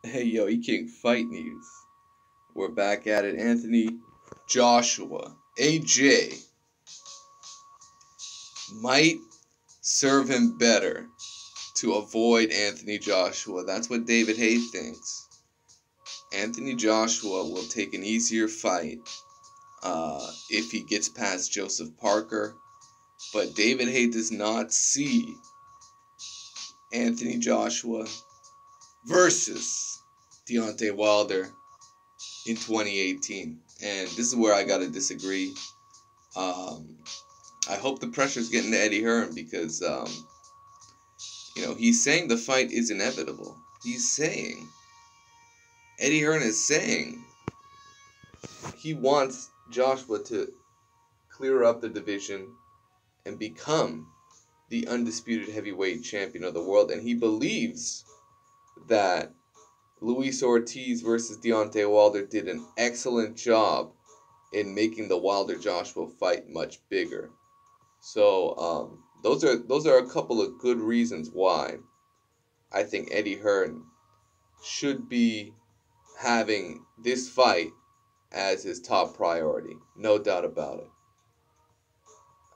Hey yo, E-King Fight News. We're back at it. Anthony Joshua. AJ might serve him better to avoid Anthony Joshua. That's what David Haye thinks. Anthony Joshua will take an easier fight if he gets past Joseph Parker. But David Haye does not see Anthony Joshua versus Deontay Wilder in 2018. And this is where I gotta disagree. I hope the pressure's getting to Eddie Hearn because, he's saying the fight is inevitable. Eddie Hearn is saying he wants Joshua to clear up the division and become the undisputed heavyweight champion of the world. And he believes that Luis Ortiz versus Deontay Wilder did an excellent job in making the Wilder-Joshua fight much bigger. So those are a couple of good reasons why I think Eddie Hearn should be having this fight as his top priority. No doubt about it.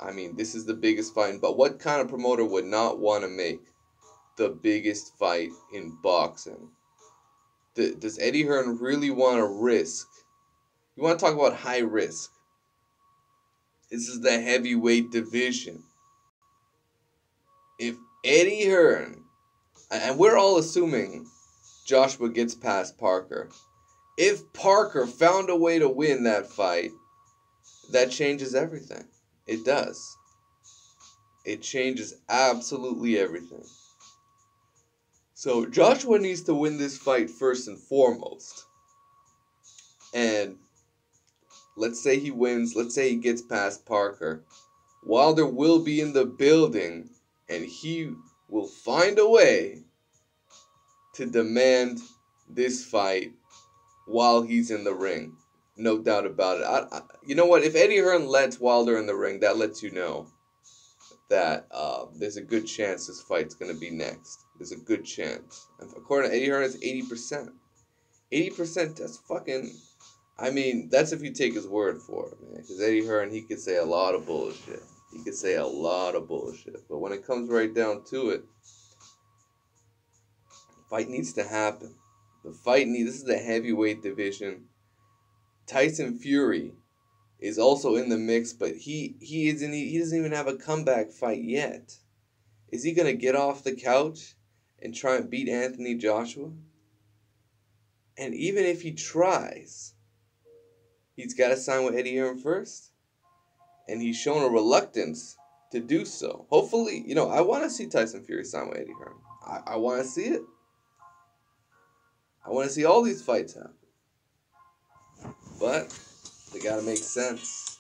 I mean, this is the biggest fight, but what kind of promoter would not want to make the biggest fight in boxing? Does Eddie Hearn really want to risk? You want to talk about high risk? This is the heavyweight division. If Eddie Hearn, and we're all assuming Joshua gets past Parker, if Parker found a way to win that fight, that changes everything. It does. It changes absolutely everything. So Joshua needs to win this fight first and foremost. And let's say he wins. Let's say he gets past Parker. Wilder will be in the building, and he will find a way to demand this fight while he's in the ring. No doubt about it. You know what? If Eddie Hearn lets Wilder in the ring, that lets you know that there's a good chance this fight's going to be next. There's a good chance. According to Eddie Hearn, it's 80%. 80%, that's fucking... I mean, that's if you take his word for it, man. Because Eddie Hearn, he could say a lot of bullshit. But when it comes right down to it, the fight needs to happen. This is the heavyweight division. Tyson Fury is also in the mix, but he doesn't even have a comeback fight yet. Is he gonna get off the couch and try and beat Anthony Joshua? And even if he tries, he's got to sign with Eddie Hearn first, and he's shown a reluctance to do so. Hopefully, I want to see Tyson Fury sign with Eddie Hearn. I want to see it. I want to see all these fights happen. But they got to make sense.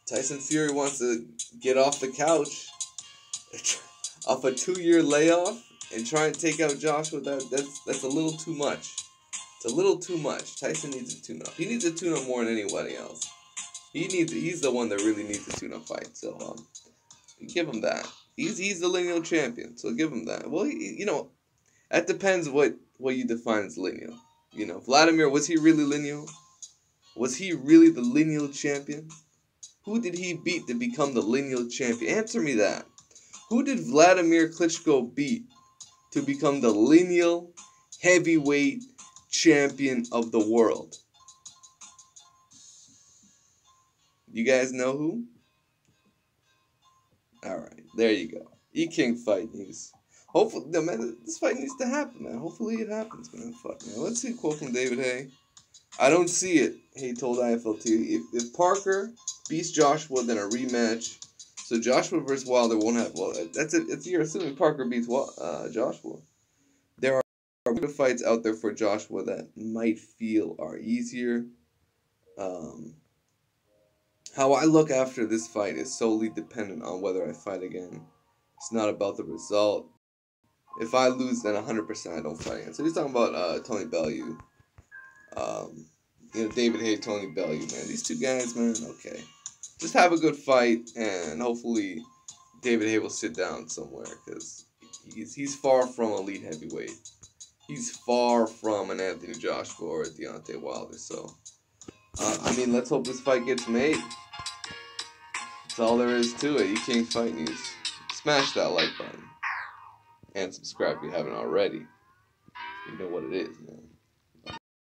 Tyson Fury wants to get off the couch, off a 2-year layoff, and try and take out Joshua. That's a little too much. It's a little too much. Tyson needs a tune-up. He needs a tune-up more than anybody else. He's the one that really needs a tune-up fight. So give him that. He's the lineal champion. So give him that. Well, that depends what you define as lineal. Vladimir, was he really lineal? Was he really the lineal champion? Who did he beat to become the lineal champion? Answer me that. Who did Vladimir Klitschko beat to become the lineal heavyweight champion of the world? You guys know who? Alright, there you go. E-King Fight News. Hopefully, man, this fight needs to happen, man. Hopefully it happens, man. Fuck, man. Let's see a quote from David Haye. I don't see it, Haye told IFLT. If Parker beats Joshua, then a rematch. So Joshua versus Wilder won't have... Well, that's it. You're assuming Parker beats Joshua. There are good fights out there for Joshua that might feel are easier. How I look after this fight is solely dependent on whether I fight again. It's not about the result. If I lose, then 100% I don't fight again. So he's talking about Tony Bellew. David Haye, Tony Bellew, man. These two guys, man, okay. Just have a good fight, and hopefully David Haye will sit down somewhere, because he's far from elite heavyweight. he's far from an Anthony Joshua or a Deontay Wilder. So, I mean, let's hope this fight gets made. That's all there is to it. You King Fight News. Smash that like button. And subscribe if you haven't already. You know what it is, man.